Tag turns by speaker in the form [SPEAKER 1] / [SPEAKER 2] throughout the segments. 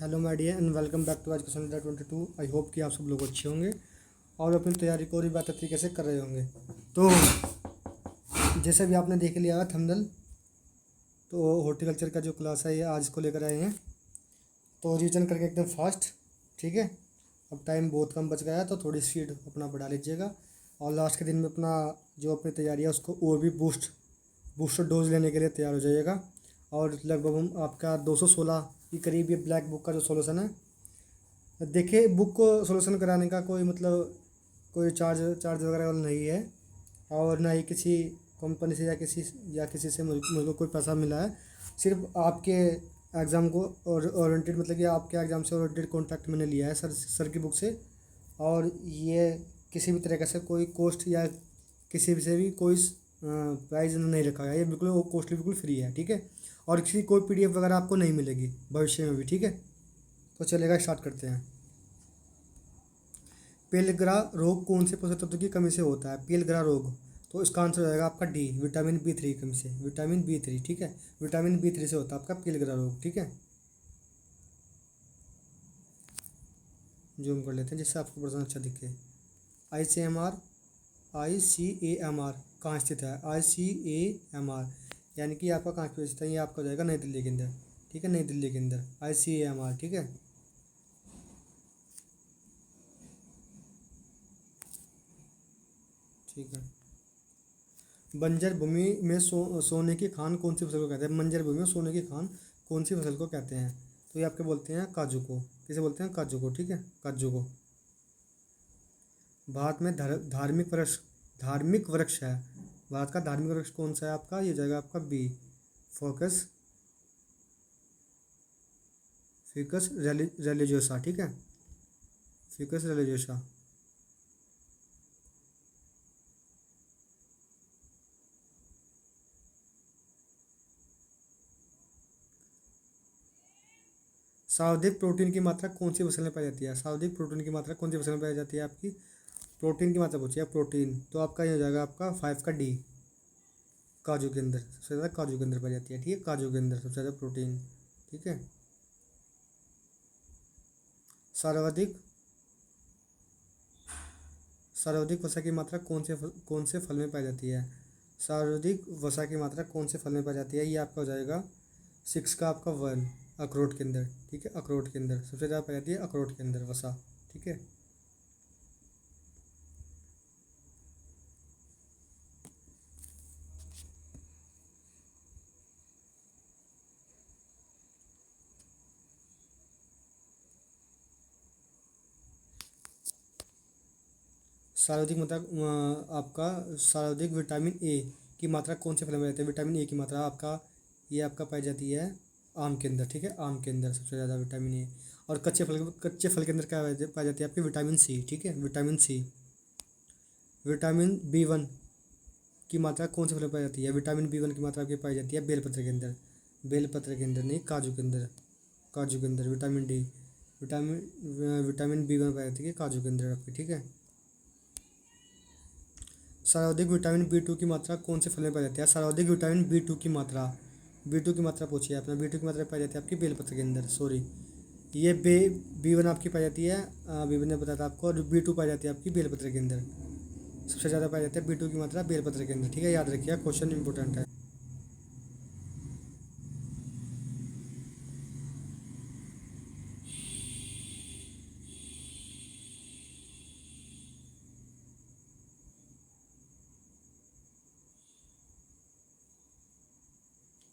[SPEAKER 1] Hello my dear and welcome back to आज question number 22। I hope कि आप सब लोग अच्छे होंगे और अपनी तैयारी को और भी बेहतर तरीके से कर रहे होंगे। तो जैसे भी आपने देख लिया थंबनेल, तो हॉर्टिकल्चर का जो क्लास है ये आज को लेकर आए हैं। तो रिविजन करके एकदम फास्ट, ठीक है। अब टाइम बहुत कम बच गया है तो थोड़ी स्पीड अपना बढ़ा लीजिएगा और लास्ट के दिन में अपना जो अपनी तैयारी है उसको और भी बूस्टर डोज लेने के लिए तैयार हो जाइएगा। और लगभग हम आपका 216 के करीब ये ब्लैक बुक का जो सॉल्यूशन है, देखिए बुक को सॉल्यूशन कराने का कोई मतलब कोई चार्ज चार्ज वगैरह वाला नहीं है और ना ही किसी कंपनी से या किसी से मुझको कोई पैसा मिला है। सिर्फ आपके एग्ज़ाम को और ओरिएंटेड मतलब कि आपके एग्ज़ाम से ओरिएंटेड कॉन्टैक्ट मैंने लिया है सर की बुक से। और ये किसी भी तरीके से कोई कॉस्ट या किसी भी से भी कोई प्राइस नहीं रखा गया, ये बिल्कुल वो कॉस्टली बिल्कुल फ्री है, ठीक है। और किसी कोई पीडीएफ वगैरह आपको नहीं मिलेगी भविष्य में भी, ठीक है। तो चलेगा, स्टार्ट करते हैं। पेलग्रा रोग कौन से पोषक तत्व की कमी से होता है? पेलग्रा रोग, तो इसका आंसर हो जाएगा आपका डी, विटामिन बी 3 की कमी से। विटामिन बी 3, ठीक है। विटामिन बी 3 से होता है आपका पेलग्रा रोग, ठीक है। जूम कर लेते हैं जिससे आपको प्रश्न अच्छा दिखे। ICMR कहाँ स्थित है? ICAMR यानी कि आपका कहाँ पे स्थित है? ये आपका हो जाएगा नई दिल्ली के अंदर, ठीक है। नई दिल्ली के अंदर ICAMR, ठीक है। ठीक है। बंजर भूमि में सोने की खान कौन सी फसल को कहते हैं? बंजर भूमि में सोने की खान कौन सी फसल को कहते हैं? तो ये आपके बोलते हैं काजू को। किसे बोलते हैं? काजू को, ठीक है। काजू को। भारत में धार्मिक वृक्ष है। भारत का धार्मिक वृक्ष कौन सा है आपका? ये जाएगा आपका बी, फोकस फिकस रेलिजियोसा, ठीक है। Ficus religiosa. सर्वाधिक प्रोटीन की मात्रा कौन सी फसल में पाई जाती है? सर्वाधिक प्रोटीन की मात्रा कौन सी फसल में पाई जाती है आपकी? प्रोटीन की मात्रा पूछिए प्रोटीन, तो आपका ये हो जाएगा आपका 5 का डी, काजू के अंदर सबसे ज़्यादा काजू के अंदर पाई जाती है, ठीक है। काजू के अंदर सबसे ज़्यादा प्रोटीन, ठीक है। सर्वाधिक सर्वाधिक वसा की मात्रा कौन से फल में पाई जाती है? सर्वाधिक वसा की मात्रा कौन से फल में पाई जाती है? ये आपका हो जाएगा 6 का आपका 1, अखरोट के अंदर, ठीक है। अखरोट के अंदर सबसे ज़्यादा पाई जाती है अखरोट के अंदर वसा, ठीक है। सर्वाधिक मात्रा आपका सर्वाधिक विटामिन ए की मात्रा कौन से फल में रहती है? विटामिन ए की मात्रा आपका ये आपका पाई जाती है आम के अंदर, ठीक है। आम के अंदर सबसे ज़्यादा विटामिन ए। और कच्चे फल के अंदर क्या पाई जाती है आपकी? विटामिन सी, ठीक है। Vitamin C. विटामिन B1 की मात्रा कौन से फल में पाई जाती है? विटामिन B1 की मात्रा आपकी पाई जाती है बेलपत्र के अंदर। बेलपत्र के अंदर नहीं, काजू के अंदर। काजू के अंदर विटामिन डी, विटामिन B1 पाई जाती है काजू के अंदर आपकी, ठीक है। सर्वाधिक विटामिन B2 की मात्रा कौन से फल में पाई जाती है? सर्वाधिक विटामिन B2 की मात्रा, B2 की मात्रा पूछिए आपने। B2 की मात्रा पाई जाती है आपकी बेलपत्र के अंदर, सॉरी। ये B1 आपकी पाई जाती है, B1 ने बताया था आपको, और B2 पाई जाती है आपकी बेलपत्र के अंदर। सबसे ज़्यादा पाई जाती है B2 की मात्रा बेलपत्र के अंदर, ठीक है। याद रखिए, क्वेश्चन इंपॉर्टेंट है।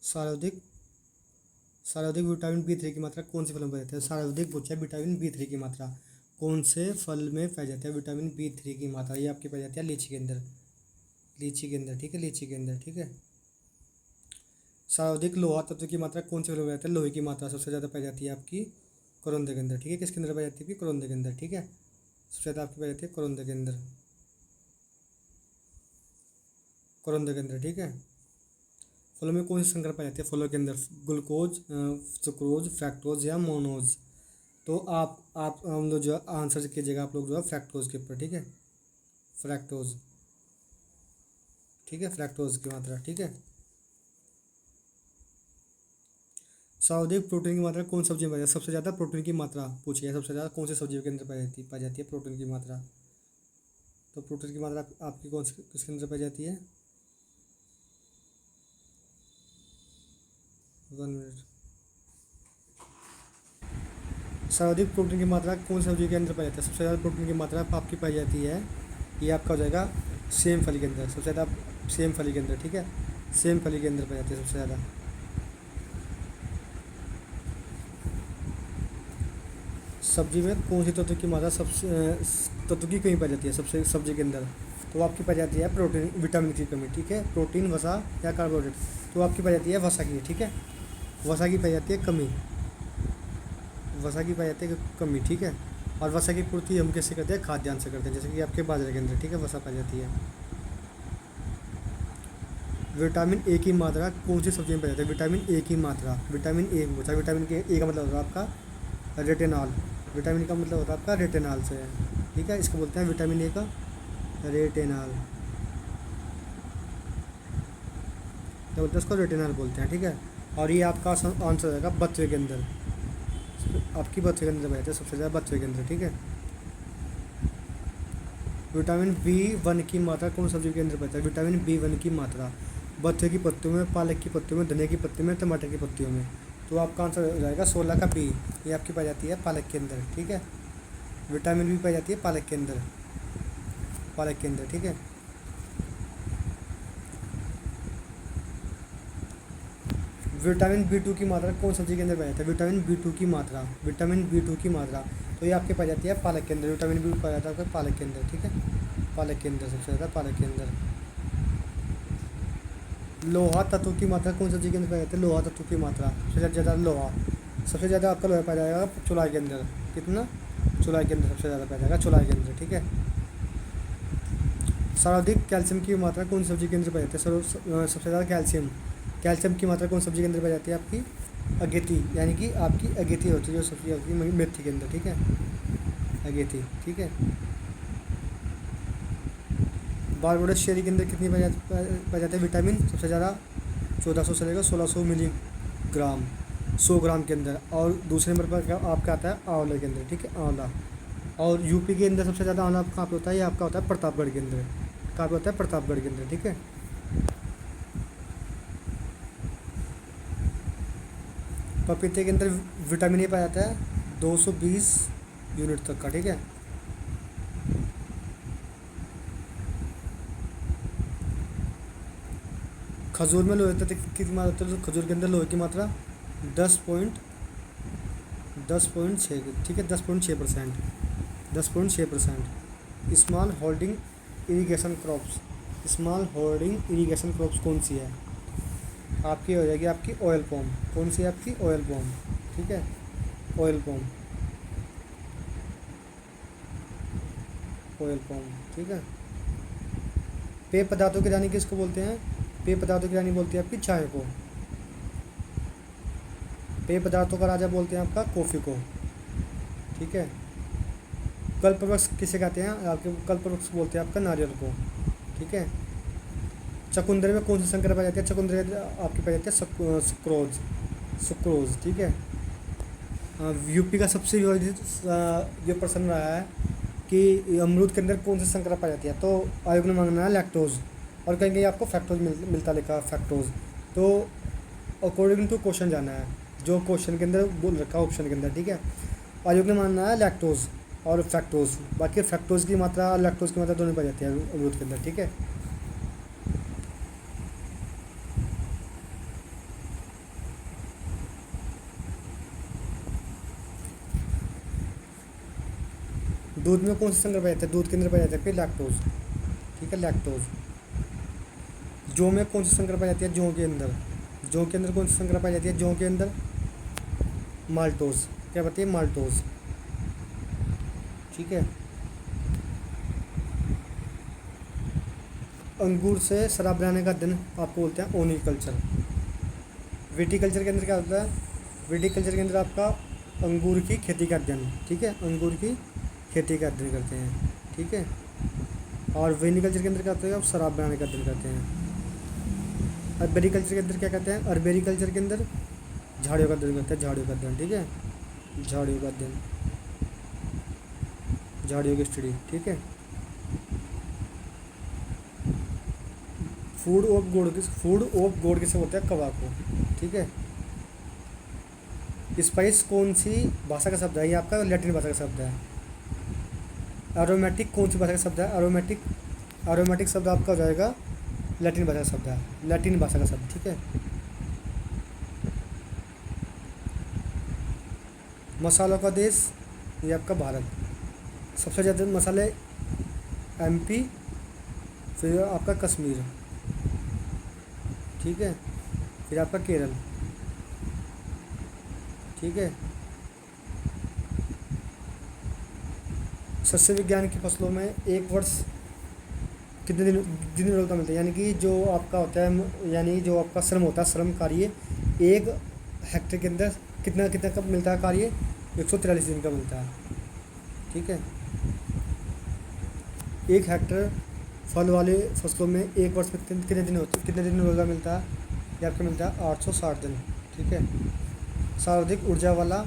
[SPEAKER 1] सर्वाधिक सर्वाधिक विटामिन B3 की मात्रा कौन से फल में पाई जाती है? सर्वाधिक पूछा है विटामिन B3 की मात्रा कौन से फल में पाई जाती है? विटामिन B3 की मात्रा ये आपकी पाई जाती है लीची के अंदर, लीची के अंदर, ठीक है। लीची के अंदर, ठीक है। सर्वाधिक लोहा तत्व की मात्रा कौन से फल में पाई जाती है? लोहे की मात्रा सबसे ज़्यादा पाई जाती है आपकी करौंदे के अंदर, ठीक है। किसके अंदर पाई जाती है? करौंदे के अंदर, ठीक है। सबसे ज़्यादा आपकी पाई जाती है करौंदे के अंदर, करौंदे के अंदर, ठीक है। फलों में कौन सी संकर पाई जाती है? फलों के अंदर ग्लूकोज, सुक्रोज, फ्रैक्टोज या मोनोज। तो आप हम लोग जो है आंसर कीजिएगा आप लोग जो है फ्रैक्टोज के ऊपर, ठीक है। फ्रैक्टोज, ठीक है। फ्रैक्टोज की मात्रा, ठीक है। सर्वाधिक प्रोटीन की मात्रा कौन सब्जी में पाई जाती है? सबसे ज़्यादा प्रोटीन की मात्रा पूछी है, सबसे ज़्यादा कौन सी सब्जी के अंदर पाई जाती है प्रोटीन की मात्रा? तो प्रोटीन की मात्रा आपकी कौन सी किसके अंदर पाई जाती है? 1 मिनट। सर्वाधिक प्रोटीन की मात्रा कौन सी सब्जी के अंदर पाई जाती है? सबसे ज़्यादा प्रोटीन की मात्रा आपकी पाई जाती है, ये आपका हो जाएगा सेम फली के अंदर, सबसे ज़्यादा सेम फली के अंदर, ठीक है, सेम फली के अंदर पाई जाती है सबसे ज़्यादा। सब्जी में कौन सी तत्व की मात्रा सबसे तत्व की कमी पाई जाती है सबसे सब्जी के अंदर? तो आपकी पाई जाती है प्रोटीन विटामिन की कमी, ठीक है, प्रोटीन, वसा या कार्बोहाइड्रेट, तो आपकी पाई जाती है वसा की, ठीक है, वसा की पाई जाती है कमी, वसा की पाई जाती है कमी, ठीक है। और वसा की पूर्ति हम कैसे करते हैं? खाद्यान्न से करते हैं, जैसे कि आपके बाजरे के अंदर, ठीक है, वसा पाई जाती है। विटामिन ए की मात्रा कौन सी सब्जी में पाई जाती है? विटामिन ए की मात्रा, विटामिन ए पूछा, विटामिन के ए का मतलब होता है आपका रेटिनॉल, विटामिन का मतलब होता है आपका रेटिनॉल से है, ठीक है, इसको बोलते हैं विटामिन ए का रेटिनॉल, क्या बोलते हैं उसको? रेटिनॉल बोलते हैं, ठीक है। और ये आपका आंसर रहेगा बच्चे के अंदर, आपकी बच्चे के अंदर बैठे सबसे ज़्यादा बच्चे के अंदर, ठीक है। विटामिन B1 की मात्रा कौन सब्जी के अंदर बैठता है? विटामिन B1 की मात्रा बच्चे की पत्तियों में, पालक की पत्तियों में, धनिया की पत्तियों में, टमाटर की पत्तियों में, तो आपका आंसर हो जाएगा 16 का B, ये आपकी पाई जाती है पालक के अंदर, ठीक है। विटामिन B पाई जाती है पालक के अंदर, पालक के अंदर, ठीक है। विटामिन B2 की मात्रा कौन सब्जी के अंदर पाई जाती है? विटामिन B2 की मात्रा, विटामिन B2 की मात्रा, तो ये आपके पाई जाती है पालक के अंदर, विटामिन B पाया जाता है आपका पालक के अंदर, ठीक है, पालक के अंदर, सबसे ज़्यादा पालक के अंदर। लोहा तत्व की मात्रा कौन सब्जी के अंदर पाई जाती है? लोहा तत्व की मात्रा, सबसे ज़्यादा लोहा, सबसे ज़्यादा आपका लोहा पाया जाएगा चुलाई के अंदर, कितना? चुलाई के अंदर सबसे ज़्यादा पाया जाएगा, चुलाई के अंदर, ठीक है। सर्वाधिक कैल्शियम की मात्रा कौन सी सब्जी के अंदर पाई जाती है? सबसे ज़्यादा कैल्शियम, कैल्शियम की मात्रा कौन सब्जी के अंदर पाई जाती है? आपकी अगेती, यानी कि आपकी अगेती होती है जो सब्जी होती है मेथी के अंदर, ठीक है, अगेती, ठीक है। बारबोडस शेरी के अंदर कितनी पाई जाती है विटामिन? सबसे ज़्यादा 1400 से लेकर 1600 मिलीग्राम 100 ग्राम के अंदर, और दूसरे नंबर पर आपका आता है आंवले के अंदर, ठीक है, आंवला। और यूपी के अंदर सबसे ज़्यादा आंवला कहाँ पे होता है? ये आपका होता है प्रतापगढ़ के अंदर, कहाँ पे होता है? प्रतापगढ़ के अंदर, ठीक है। पपीते के अंदर विटामिन ए पाया जाता है 220 यूनिट तक का, ठीक है। खजूर में लोहे तत्व की मात्रा, तो खजूर के अंदर लोहे की मात्रा 10.6, ठीक है, 10.6%, 10.6%। Small holding irrigation crops, small holding irrigation crops कौन सी है? आपकी हो जाएगी आपकी ऑयल पॉम, कौन सी है आपकी? ऑयल पॉम, ठीक है, ऑयल पॉम, ऑयल पॉम, ठीक है। पेय पदार्थों की रानी किसको बोलते हैं? पेय पदार्थों की रानी बोलती है आपकी चाय को, पेय पदार्थों का राजा बोलते हैं आपका कॉफ़ी को, ठीक है। कल्पवृक्ष किसे कहते हैं? आपके कल्पवृक्ष बोलते हैं आपका नारियल को, ठीक है। चकुंदर में कौन सी संकर पाई जाती है? चकुंदर आपकी पाई जाती है सुक्रोज, सुक्रोज, ठीक है। यूपी का सबसे जो प्रश्न रहा है कि अमरूद के अंदर कौन सी संकर पाई जाती है, तो आयोग ने मांगना है लैक्टोज, और कहेंगे आपको फैक्टोज मिलता लिखा फैक्टोज, तो अकॉर्डिंग टू क्वेश्चन जाना है, जो क्वेश्चन के अंदर बोल रखा है ऑप्शन के अंदर, ठीक है। आयोग ने मानना है लैक्टोज और फैक्टोज, बाकी फैक्टोज की मात्रा और लैक्टोज की मात्रा दोनों पाई जाती है अमरूद के अंदर, ठीक है। दूध में कौन सी संकर पाई जाती है? दूध के अंदर पाई जाती है फिर लैक्टोज, ठीक है, लैक्टोज। जौ में कौन सी संकर पाई जाती है? जौ के अंदर, जौ के अंदर कौन सी संकर पाई जाती है? जौ के अंदर माल्टोज, क्या बताइए? माल्टोज, ठीक है। अंगूर से शराब बनाने का दिन आपको बोलते हैं ओनिकल्चर। विटिकल्चर के अंदर क्या होता है? विटिकल्चर के अंदर आपका अंगूर की खेती का अध्ययन, ठीक है, अंगूर की खेती का अध्ययन करते हैं, ठीक है। और वेनिकल्चर के अंदर क्या होता है? आप शराब बनाने का अध्ययन करते हैं। अर्बेरिकल्चर के अंदर क्या कहते हैं? अर्बेरिकल्चर के अंदर झाड़ियों का अध्ययन करते हैं, झाड़ियों का अध्ययन, ठीक है, झाड़ियों का अध्ययन, झाड़ियों की स्टडी, ठीक है। फूड ऑफ गॉड किसे बोलते हैं? कवा को, ठीक है। स्पाइस कौन सी भाषा का शब्द है? ये आपका लैटिन भाषा का शब्द है। एरोमेटिक कौन सी भाषा का शब्द है? एरोमेटिक, एरोमेटिक शब्द आपका हो जाएगा लैटिन भाषा का शब्द है, लैटिन भाषा का शब्द, ठीक है। मसालों का देश, ये आपका भारत। सबसे ज़्यादा मसाले एमपी, फिर आपका कश्मीर, ठीक है, फिर आपका केरल, ठीक है। सस्य विज्ञान की फसलों में एक वर्ष कितने दिन का मिलता है? यानी कि जो आपका होता है, यानी जो आपका श्रम होता है, श्रम कार्य, एक हेक्टेयर के अंदर कितना कितना कब मिलता है कार्य? 143 दिन का मिलता है, ठीक है। एक हेक्टेयर फल वाले फसलों में एक वर्ष में कितने दिन होते, कितने दिन रोज़ा मिलता है? ये आपको मिलता है 860 दिन, ठीक है। सर्वाधिक ऊर्जा वाला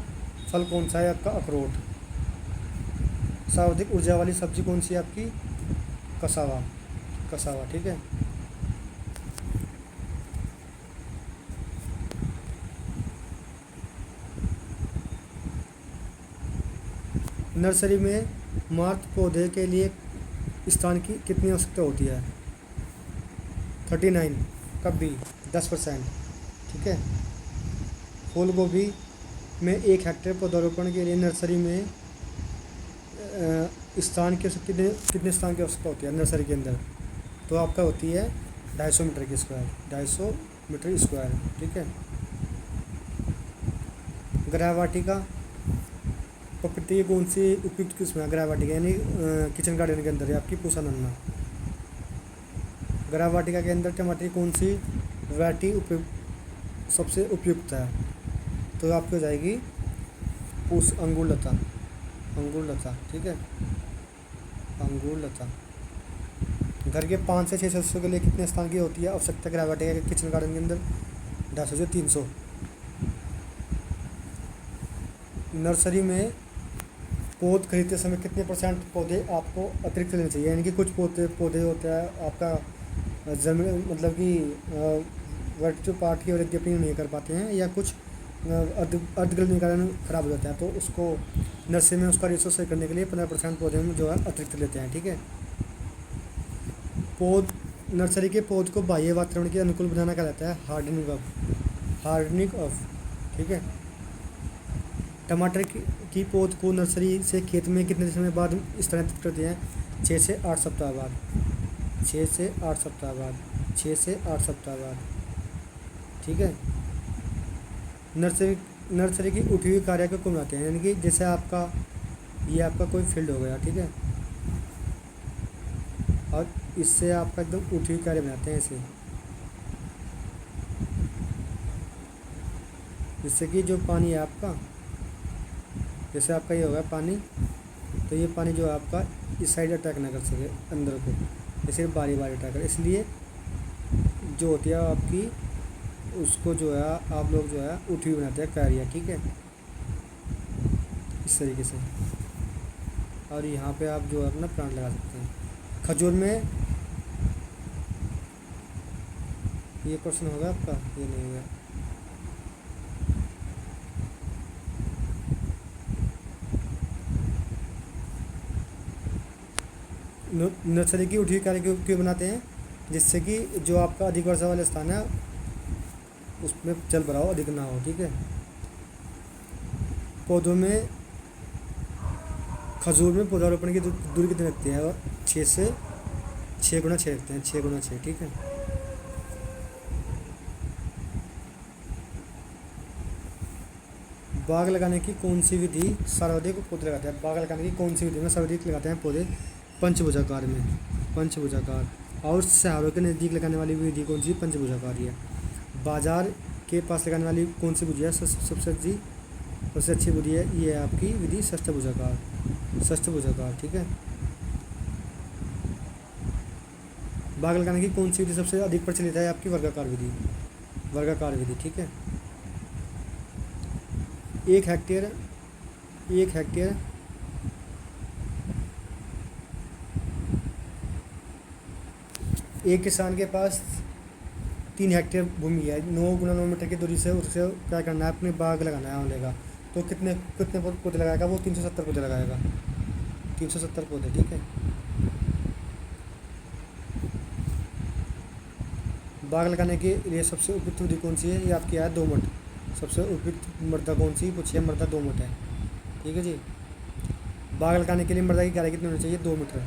[SPEAKER 1] फल कौन सा है? आपका अखरोट। सर्वाधिक ऊर्जा वाली सब्जी कौन सी है आपकी? कसावा, कसावा, ठीक है। नर्सरी में मार्च पौधे के लिए स्थान की कितनी आवश्यकता होती है? 39, कब भी 10%, ठीक है। फूल गोभी में एक हेक्टेयर पौधारोपण के लिए नर्सरी में स्थान के कितने कितने स्थान की आवश्यकता होती है नर्सरी के अंदर? तो आपका होती है 250 मीटर की स्क्वायर, 250 मीटर स्क्वायर, ठीक है। गृहवाटिका प्रकृति की कौन सी उपयुक्त किस्म है? गृहवाटिका यानी किचन गार्डन के अंदर है आपकी पूसा नन्ना। गृहवाटिका के अंदर टमाटर की कौन सी वैरायटी उपयुक्त, सबसे उपयुक्त है? तो आपकी हो जाएगी पूस अंगूर लता, अंगूर लता, ठीक है, अंगूर लता। घर के 5 से 6 सदस्यों के लिए कितने स्थान की होती है आवश्यकता गृहवाटिका के किचन गार्डन के अंदर? 250 से 300। नर्सरी में पौध खरीदते समय कितने % पौधे आपको अतिरिक्त लेने चाहिए? यानी कि कुछ पौधे होते हैं आपका जमीन, मतलब कि वर्टिकल पार्ट की वृद्धि अपनी नहीं कर पाते हैं, या कुछ अर्धगलन के कारण ख़राब हो जाता है, तो उसको नर्सरी में उसका रेशो सही करने के लिए 15% पौधे में जो है अतिरिक्त लेते हैं, ठीक है। पौध, नर्सरी के पौध को बाह्य वातावरण के अनुकूल बनाना कहलाता है हार्डनिंग ऑफ, हार्डनिंग ऑफ, ठीक है। टमाटर की पौध को नर्सरी से खेत में कितने समय बाद स्थानांतरित करते हैं? 6 से 8 सप्ताह बाद, 6 से 8 सप्ताह बाद, 6 से 8 सप्ताह बाद, ठीक है। नर्सरी की उठी हुई कार्य को बनाते हैं, यानी कि जैसे आपका ये आपका कोई फील्ड हो गया, ठीक है, और इससे आपका एकदम उठी हुई कार्य बनाते हैं ऐसे, जिससे कि जो पानी है आपका, जैसे आपका ये होगा पानी, तो ये पानी जो है आपका इस साइड अटैक ना कर सके अंदर को, ये सिर्फ बारी बारी अटैक कर, इसलिए जो होती है आपकी उसको जो है आप लोग जो है उठी बनाते हैं क्यारियाँ, ठीक है, इस तरीके से। और यहाँ पे आप जो है अपना प्लांट लगा सकते हैं। खजूर में ये क्वेश्चन होगा आपका, ये नहीं होगा। नर्सरी की उठी कार्य क्यों बनाते हैं? जिससे कि जो आपका अधिक वर्षा वाले स्थान है उसमें जल भराव अधिक ना हो, ठीक है। पौधों में, खजूर में पौधारोपण की दूरी कितनी रखती है? और 6 से 6 गुना 6 रखते हैं, 6 गुना 6, ठीक है। बाग लगाने की कौन सी विधि सर्वाधिक पौधे लगाते हैं? बाग लगाने की कौन सी विधि में सर्वाधिक लगाते हैं पौधे? पंचभुजाकार में, पंचभुजाकार। और शहरों के नज़दीक लगाने वाली विधि कौन सी? पंचभुजाकार है। बाजार के पास लगाने वाली कौन सी विधि है सबसे अच्छी विधि है? ये है आपकी विधि षष्ठभुजाकार, षष्ठभुजाकार, ठीक है। बाग लगाने की कौन सी विधि सबसे अधिक प्रचलित है? आपकी वर्गाकार विधि, वर्गाकार विधि, ठीक है। एक हेक्टेयर एक हेक्टेयर एक किसान के पास 3 हेक्टेयर भूमि है, 9 × 9 मीटर की दूरी से उससे क्या करना है, अपने बाग लगाना है आंवले का। तो कितने कितने पौधे लगाएगा वो? 370 पौधे लगाएगा, 370 पौधे, ठीक है। बाग लगाने के लिए सबसे उपयुक्त विधि कौन सी है? ये आपकी है दोमट। सबसे उपयुक्त मृदा कौन सी पूछी है? मृदा दोमट है, ठीक है जी। बाग लगाने के लिए मृदा की गहराई कितनी होनी चाहिए? 2 मीटर,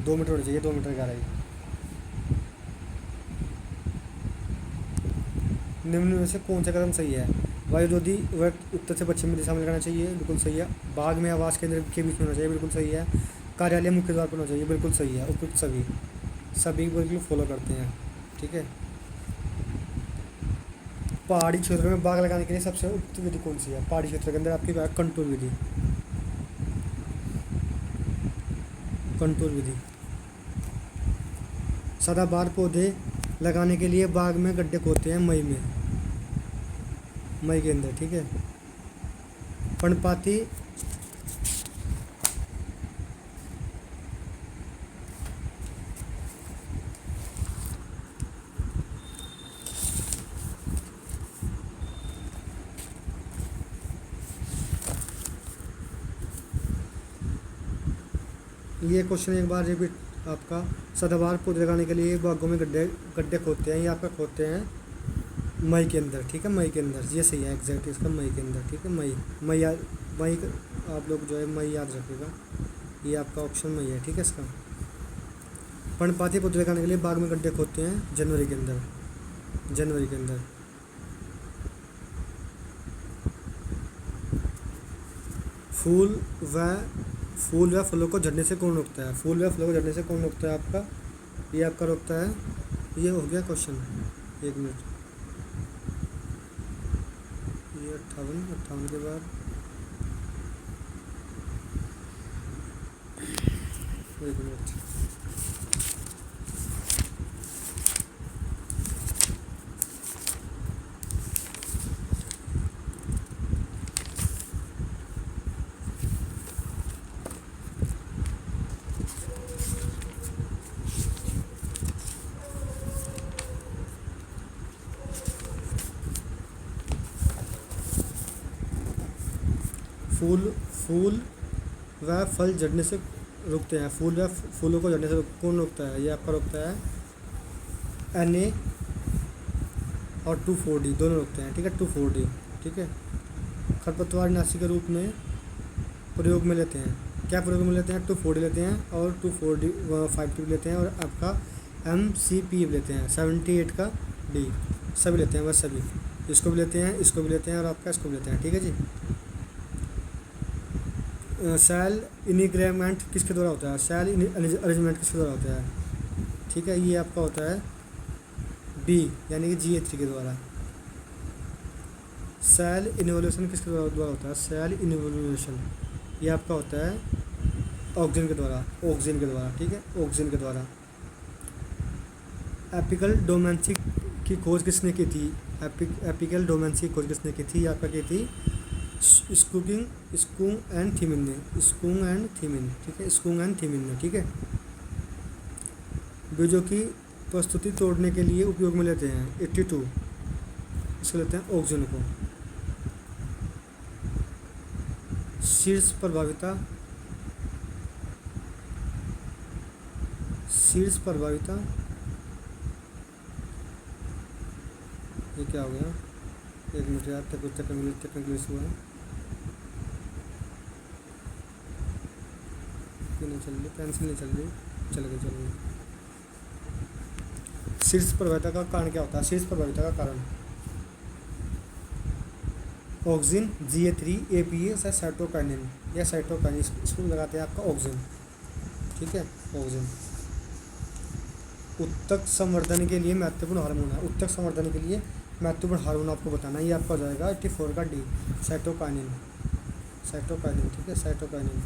[SPEAKER 1] 2 मीटर होनी चाहिए, 2 मीटर गहराई। निम्न में से कौन सा कदम सही है? वायुरोधी वृक्ष उत्तर से पश्चिमी दिशा में लगाना चाहिए, बिल्कुल सही है। बाग में आवास केंद्र के बीच में होना चाहिए, बिल्कुल सही है। कार्यालय मुख्य द्वार पर होना चाहिए, बिल्कुल सही है। उपयुक्त सभी सभी बिल्कुल फॉलो करते हैं, ठीक है। पहाड़ी क्षेत्र में बाग लगाने के लिए सबसे उपयुक्त विधि कौन सी है? पहाड़ी क्षेत्र के अंदर आपकी बात कंटूर विधि, कंटूर विधि। सदाबहार पौधे लगाने के लिए बाग में गड्ढे खोदते हैं मई के अंदर, ठीक है। पर्णपाती ये क्वेश्चन एक बार रिपीट आपका। सदाबहार पौधे लगाने के लिए बागों में गड्ढे गड्ढे खोदते हैं, ये आपका खोदते हैं मई के अंदर, ठीक है। मई के अंदर, ये सही है एग्जैक्ट इसका, मई के अंदर, ठीक है। मई आप लोग जो है मई याद रखिएगा, ये आपका ऑप्शन मई है, ठीक है इसका। पर्णपाती पौधे लगाने के लिए बाग में गड्ढे खोदते हैं जनवरी के अंदर, जनवरी के अंदर। फूल व फलों को झड़ने से कौन रोकता है? फूल व फलों को झड़ने से कौन रोकता है आपका? ये आपका रोकता है, ये हो गया क्वेश्चन। 1 मिनट, ये 58 के बाद 1 मिनट। फूल व फल झड़ने से रुकते हैं, फूल व फूलों को झड़ने से कौन रोकता है? ये आपका रोकता है Na और 2,4-D, दोनों रोकते हैं, ठीक है। 2,4-D, ठीक है। खरपतवार नाशी के रूप में प्रयोग में लेते हैं, क्या प्रयोग में लेते हैं? 2,4-D लेते हैं और 2,4-D 5T लेते हैं और आपका MCP लेते हैं 78 का D, सभी लेते हैं, बस सभी। इसको भी लेते हैं, इसको भी लेते हैं और आपका इसको भी लेते हैं, ठीक है जी। सेल इनिग्रेमेंट किसके द्वारा होता है? सेल अरेंजमेंट किसके द्वारा होता है? ठीक है, ये आपका होता है बी, यानी कि GA3 के द्वारा। सेल इन्वोल्यूशन किसके द्वारा होता है? सेल इन्वोल्यूशन ये आपका होता है ऑक्सीजन के द्वारा, ऑक्सीजन के द्वारा, ठीक है, ऑक्सीजन के द्वारा। एपिकल डोमेंसी की खोज किसने की थी? एपिकल डोमेंसी की खोज किसने की थी? आपका की थी स्कूंग एंड थीमिन ने, स्कूंग एंड थीमिन, ठीक है, स्कूंग एंड थीमिन ने, ठीक है। बीजों की प्रस्तुति तोड़ने के लिए उपयोग में लेते हैं 82, इसको लेते हैं ऑक्सीजन को। शीर्ष प्रभाविता ये क्या हो गया? 1 मिनट यार, टेक्निकल इशू है, नहीं चल रही, पेंसिल नहीं चल रही, चल गई। शीर्ष प्रभाविता का कारण क्या होता है? शीर्ष प्रभाविता का कारण ऑक्सीजन, GA3, APA या साइटोकाइनिन, या साइटोकाइनिन, इसको लगाते हैं आपका ऑक्सीजन, ठीक है, ऑक्सीजन। उत्तक संवर्धन के लिए महत्वपूर्ण हार्मोन है, उत्तक संवर्धन के लिए महत्वपूर्ण हार्मोन आपको बताना है, ये आपका हो जाएगा 84 का D, साइटोकाइनिन, ठीक है, साइटोकाइनिन।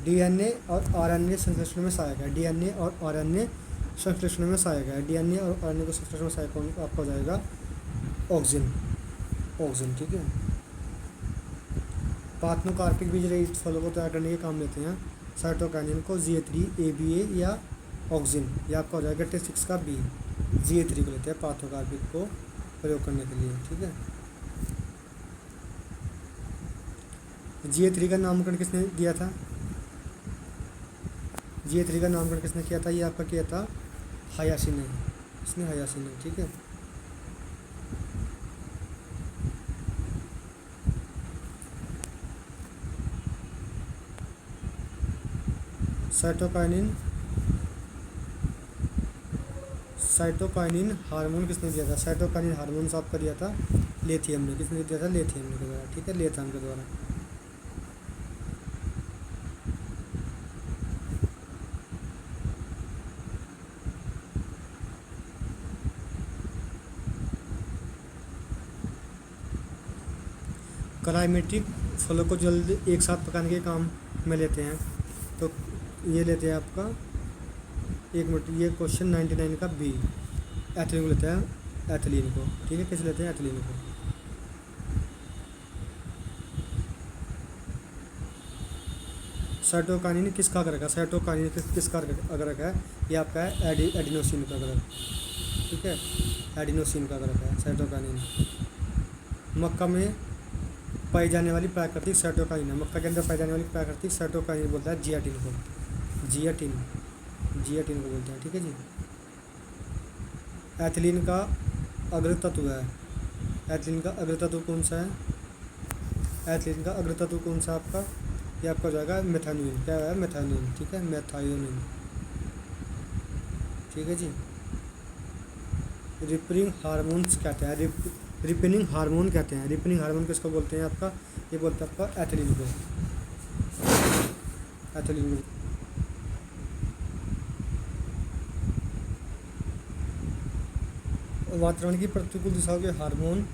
[SPEAKER 1] DNA और RNA संश्लेषण में सहायक है, DNA और RNA संश्लेषण में सहायक है, DNA और RNA को संश्लेषण में सहायक आपका हो जाएगा ऑक्सीजन, ठीक है। पार्थनोकार्पिक बीज रहित फलों को तैयार करने के काम लेते हैं साइटोकाइनिन को GA3, ABA या ऑक्सिन। ये आपका हो जाएगा 86 का बी। GA3 को लेते हैं पार्थनोकार्पिक को प्रयोग करने के लिए, ठीक है। GA3 का नामकरण किसने दिया था? GA3 का नामकरण किसने किया था? ये आपका किया था हायाशी ने, इसने हायाशी ने, ठीक है। साइटोकाइनिन हार्मोन किसने दिया था? साइटोकाइनिन हार्मोन आपका दिया था लिथियम ने। किसने दिया था? लिथियम ने के द्वारा, ठीक है, लिथियम के द्वारा। क्लाइमेटिक फलों को जल्द एक साथ पकाने के काम में लेते हैं, तो ये लेते हैं आपका, एक मिनट, ये क्वेश्चन 99 का बी। एथिलीन को लेते हैं, एथिलीन को, ठीक है। किसे लेते हैं? एथिलीन को। साइटोकाइनिन किसका कारक है? साइटोकाइनिन किसका कारक है? ये आपका है एडिनोसिन का कारक, ठीक है। एडिनोसिन का कारक है साइटोकाइनिन। मक्का में पाई जाने वाली प्राकृतिक साइटोकाइनिन है। मक्का के अंदर पाई जाने वाली प्राकृतिक साइटोकाइनिन बोलता है जियाटिन को। जियाटिन को बोलते हैं, ठीक है जी। एथिलीन का अग्र तत्व है। एथिलीन का अग्र तत्व कौन सा है? एथिलीन का अग्र तत्व कौन सा आपका? ये आपका हो जाएगा मेथानिन। क्या है? मेथानिन, ठीक है, मेथायोनिन, ठीक है जी। रिपनिंग हार्मोन्स कहते हैं, रिपनिंग हार्मोन कहते हैं। रिपनिंग हार्मोन किसको बोलते हैं आपका? ये बोलते हैं आपका एथिलीन को। एथिलीन को वातावरण की प्रतिकूल दिशाओं के हार्मोन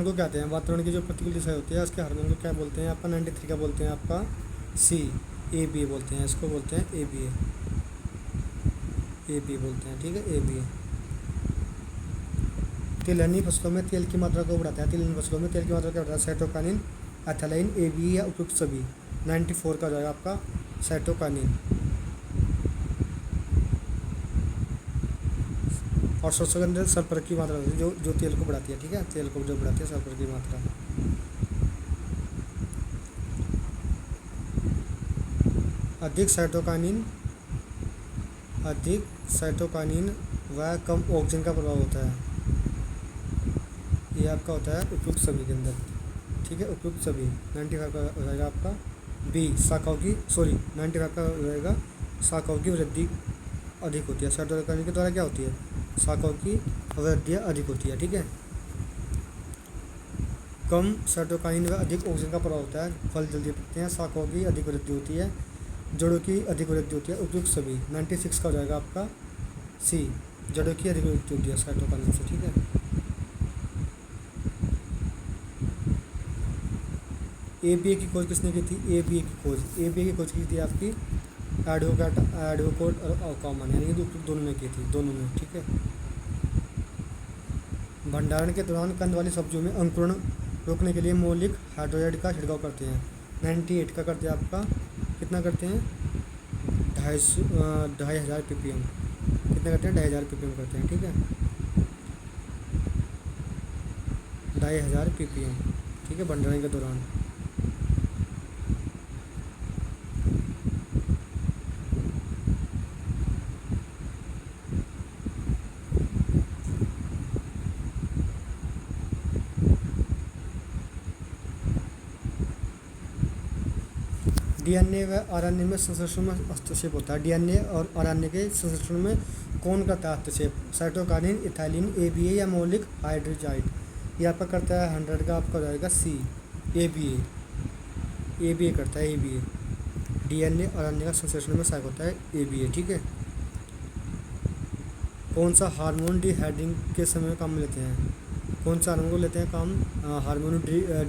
[SPEAKER 1] को कहते हैं। वातावरण की जो प्रतिकूल दिशाएं होती है उसके हार्मोन को क्या बोलते हैं आपका? 93 का बोलते हैं आपका सी, ABA बोलते हैं, इसको बोलते हैं ABA बोलते हैं, ठीक है, ABA। तिलहनी फसलों में तेल की मात्रा को बढ़ाता है। तिलहनी फसलों में तेल की मात्रा क्या बढ़ाता है? साइटोकाइनिन, एथिलीन, ABA या उपयुक्त सभी। 94 का जाएगा आपका साइटोकाइनिन। और सरसों के अंदर सल्फर की मात्रा होती है जो तेल को बढ़ाती है, ठीक है, तेल को जो बढ़ाती है सल्फर की मात्रा। अधिक साइटोकाइनिन व कम ऑक्सीजन का प्रभाव होता है। ये आपका होता है उपयुक्त सभी के अंदर, ठीक है, उपयुक्त सभी। 95 का हो जाएगा आपका बी। 95 का हो जाएगा शाखाओं की वृद्धि अधिक होती है। साइटोकाइनिन के द्वारा क्या होती है? शाखाओं की वृद्धि अधिक होती है, ठीक है। कम साइटोकाइनिन व अधिक ऑक्सीजन का प्रभाव होता है। फल जल्दी पकते हैं। शाखाओं की अधिक वृद्धि होती है। जड़ों की अधिक वृद्धि होती है। उपयुक्त सभी। 96 का हो जाएगा आपका सी, जड़ों की अधिक वृद्धि होती है साइटोकाइनिन से, ठीक है। ABA की खोज किसने की थी? ABA की खोज की थी आपकी एडवोकेट और ऑकामन, यानी कि दोनों ने की थी, दोनों ने, ठीक है। भंडारण के दौरान कंद वाली सब्जियों में अंकुरण रोकने के लिए मौलिक हाइड्रोजाइड का छिड़काव करते हैं। 98 का करते हैं आपका, कितना करते हैं? 2500 ppm। कितना करते हैं? 2500 ppm करते हैं, ठीक है, 2500 ppm, ठीक है, भंडारण के दौरान। DNA व RNA में संश्लेषण में हस्तक्षेप होता है। DNA और RNA के संश्लेषण में कौन करता है हस्तक्षेप? साइटोकाइनिन, एथिलीन, ABA या मौलिक हाइड्रोजाइड। ये आपका करता है 100 का आपका हो जाएगा सी, ABA करता है, ABA। DNA और RNA का संश्लेषण में सहायक होता है ABA, ठीक है। कौन सा हार्मोन डिहाइड्रिंग के समय में काम में लेते हैं? कौन सा हार्मोन को लेते हैं काम? हार्मोन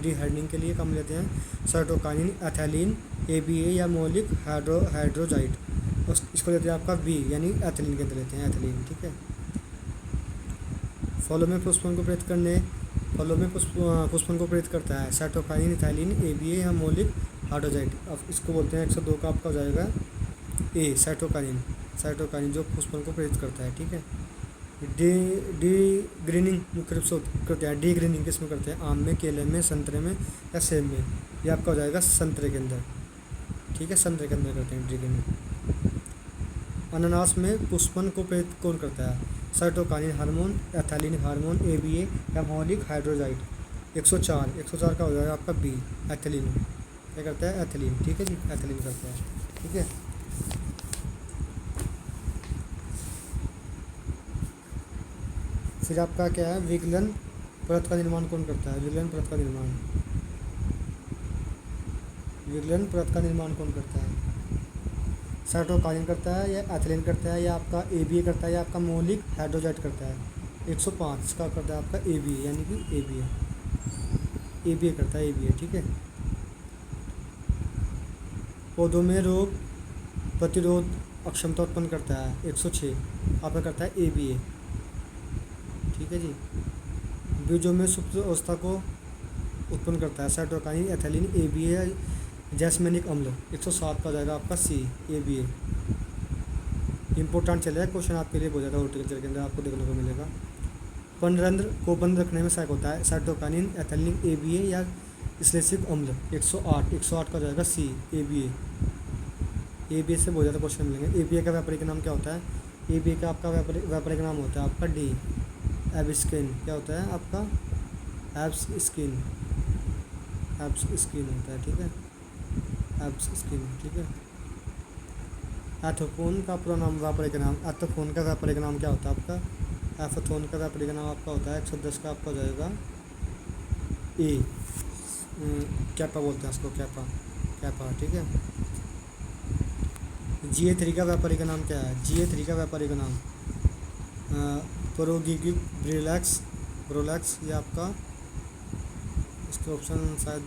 [SPEAKER 1] डिहाइड्रिंग के लिए काम लेते हैं साइटोकाइनिन, एथिलीन, ABA या मौलिक हाइड्रोजाइड। इसको लेते हैं आपका बी, यानी एथिलीन के अंदर लेते हैं, एथिलीन, ठीक है। फलों में पुष्पों को प्रेरित करने फलों में पुष्पन को प्रेरित करता है। साइटोकाइन, इथाइलिन, एबीए या मौलिक हाइड्रोजाइड। अब इसको बोलते हैं 102 का आपका हो जाएगा ए, साइटोकाइन। साइटोकाइन जो पुष्पन को प्रेरित करता है, ठीक है। डी डी ग्रीनिंग मुख्य रूप से करते हैं। डी ग्रीनिंग किस में करते हैं? आम में, केले में, संतरे में या सेब में। ये आपका हो जाएगा संतरे के अंदर, ठीक है, संतरे के अंदर करते हैं डी ग्रीनिंग। अनानास में पुष्पन को प्रेरित कौन करता है? Cytokine hormone, ethylene hormone, ABA या मौलिक हाइड्रोजाइड। 104 का हो जाएगा आपका बी, एथिलीन। क्या करता है? एथिलीन, ठीक है जी, एथिलीन करता है, ठीक है। फिर आपका क्या है? विगलन परत का निर्माण कौन करता है? विगलन परत का निर्माण, विगलन परत का निर्माण कौन करता है? साइटोकाइन करता है या एथिलीन करता है या आपका एबीए करता है या आपका मौलिक हाइड्रोजाइड करता है? 105 का करता है आपका एबीए, यानी कि एबीए करता है, एबीए, ठीक है। पौधों में रोग प्रतिरोध अक्षमता उत्पन्न करता है। 106 आपका करता है एबीए, ठीक है जी। बीजों में सुप्त अवस्था को उत्पन्न करता है। साइटोकाइन, एथिलीन, एबीए, जैस्मिनिक अम्ल। 107 का हो जाएगा आपका सी, एबीए। इंपॉर्टेंट चलेगा क्वेश्चन आपके लिए, बहुत ज़्यादा हॉर्टिकल्चर के अंदर आपको देखने को मिलेगा। पर्णरंध्र को बंद रखने में सहायक होता है। साइटोकाइन, एथिलीन, एबीए या श्लेषिक अम्ल। 108 का हो जाएगा सी, एबीए। एबीए से बहुत ज़्यादा क्वेश्चन मिलेंगे। एबीए का व्यापारिक नाम क्या होता है? एबीए का आपका व्यापारिक नाम होता है आपका डी, एब्सकिन। क्या होता है आपका? एब्सकिन, एब्सकिन होता है, ठीक है, एब्सकिन, ठीक है। एथोफोन का पूरा नाम, व्यापारिक नाम, एथोफोन का व्यापारिक नाम क्या होता है आपका? एफोथोन का व्यापारिक नाम आपका होता है 110 का आपका हो जाएगा ए, कैपा बोलते हैं उसको, कैपा, ठीक है। GA3 का व्यापारिक नाम क्या है? GA3 का व्यापारिक नाम प्रोगिगिव ब्रोलैक्स, ये आपका, इसके ऑप्शन शायद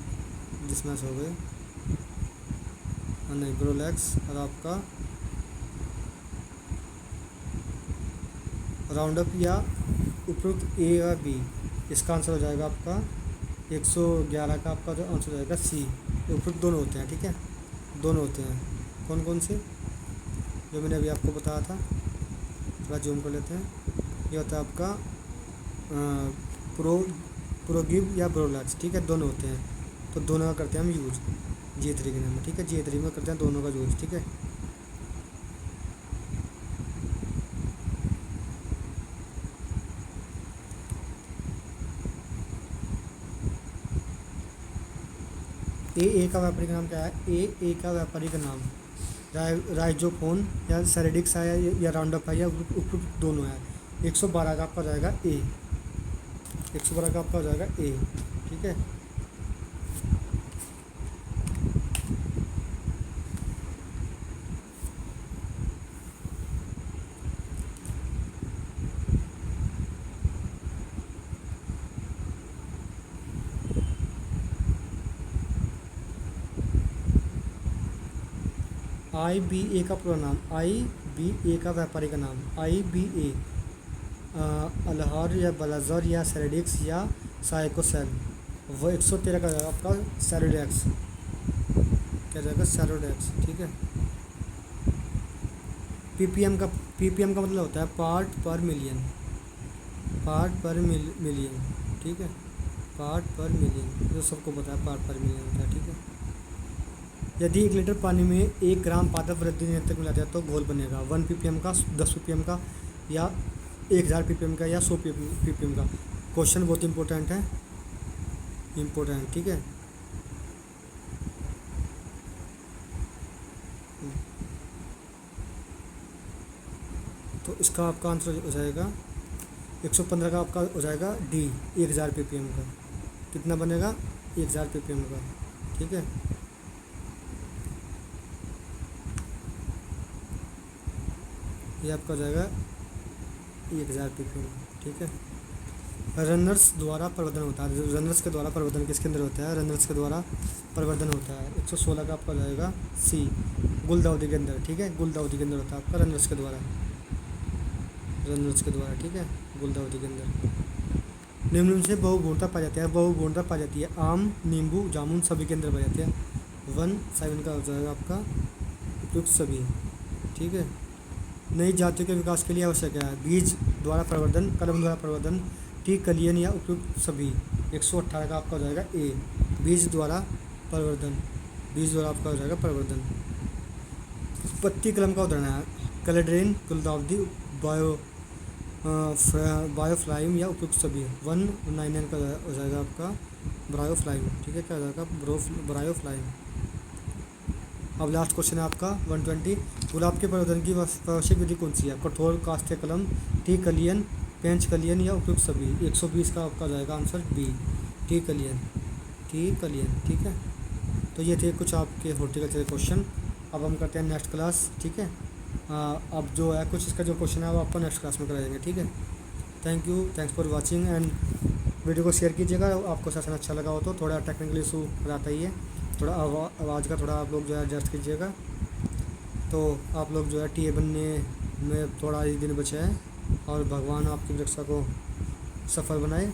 [SPEAKER 1] डिसमैच हो गए, नहीं, ब्रोलैक्स और आपका राउंडअप या उपयुक्त ए या बी। इसका आंसर हो जाएगा आपका 111 का आपका जो आंसर हो जाएगा सी। उपयुक्त दोनों होते हैं, ठीक है, दोनों होते हैं। कौन कौन से? जो मैंने अभी आपको बताया था, थोड़ा जूम कर लेते हैं। ये होता है आपका प्रोगिव या ब्रोलैक्स, ठीक है, दोनों होते हैं। तो दोनों का करते हैं हम यूज GA3 के नाम में, ठीक है। GA3 में करते हैं दोनों का यूज, ठीक है। ए का व्यापारिक नाम क्या है? ए का व्यापारिक नाम राइजोफोन या सेरेडिक्स है या राउंडअप है या उपयुक्त दोनों है। 112 का आपका हो जाएगा ए, 112 का आपका हो जाएगा ए, ठीक है। IBA का पूरा नाम, IBA का व्यापारिक नाम, IBA अल्हार या बलाजर या सेरेडिक्स या साइकोसेल। वो 113 का जाएगा आपका सेरोडेक्स, क्या जाएगा? सेरोडेक्स, ठीक है। PPM का मतलब होता है पार्ट पर मिलियन, ठीक है, पार्ट पर मिलियन, जो सबको पता है पार्ट पर मिलियन होता है, ठीक है। यदि 1 लीटर पानी में 1 ग्राम पादप वृद्धि नियंत्रक मिलाते हैं तो घोल बनेगा 1 ppm का, 10 ppm का या 1000 ppm का या 100 ppm का। क्वेश्चन बहुत इंपॉर्टेंट है, ठीक है। तो इसका आपका आंसर हो जाएगा 115 का आपका हो जाएगा डी, 1000 ppm का। कितना बनेगा? 1000 ppm का, ठीक है। ये आपका हो जाएगा 1000 ppm, ठीक है। रनर्स द्वारा प्रवर्धन होता है। रनर्स के द्वारा प्रवर्धन किसके अंदर होता है? रनर्स के द्वारा प्रवर्धन होता है 116 का आपका हो जाएगा सी, गुलदाउदी के अंदर, ठीक है, गुलदाउदी के अंदर होता है आपका रनर्स के द्वारा, ठीक है, गुलदाउदी के अंदर। निम्न से बहुगुणता पाई जाती है, बहुगुणता पाई जाती है, आम, नींबू, जामुन सभी के अंदर पाई जाती है। 1 7 का हो जाएगा आपका उपयुक्त सभी। ठीक है। नई जातियों के विकास के लिए आवश्यक है बीज द्वारा प्रवर्धन, कलम द्वारा प्रवर्धन, टी कलियन या उपयुक्त सभी। 118 का आपका हो जाएगा ए, बीज द्वारा प्रवर्धन, बीज द्वारा आपका हो जाएगा प्रवर्धन। पत्ती कलम का उदाहरण है कैलेड्रेन, गुलदाउदी, बायो बायोफ्लाइम या उपयुक्त सभी। 199 का हो जाएगा आपका ब्रायोफ्लाइम। ठीक है, क्या हो जाएगा ब्रायोफ्लाइम। अब लास्ट क्वेश्चन है आपका 120, गुलाब के प्रवर्धन की आवश्यक विधि कौन सी है? कठोर कास्ते कलम, टी कलियन, पेंच कलियन या उपयुक्त सभी। 120 का आपका जाएगा आंसर बी, टी कलियन, टी कलियन। ठीक है, तो ये थे कुछ आपके हॉर्टिकल्चर क्वेश्चन। अब हम करते हैं नेक्स्ट क्लास। ठीक है, अब जो है कुछ इसका जो क्वेश्चन है वो आपको नेक्स्ट क्लास में कराएंगे। ठीक है, thank you, thanks for watching and video को शेयर कीजिएगा। आपको सेशन अच्छा लगा हो तो थोड़ा टेक्निकल इशू रहता ही है, थोड़ा आवाज़ का थोड़ा आप लोग जो है एडजस्ट कीजिएगा। तो आप लोग जो है टीए बनने में थोड़ा ही दिन बचा है और भगवान आपकी रक्षा को सफल बनाए।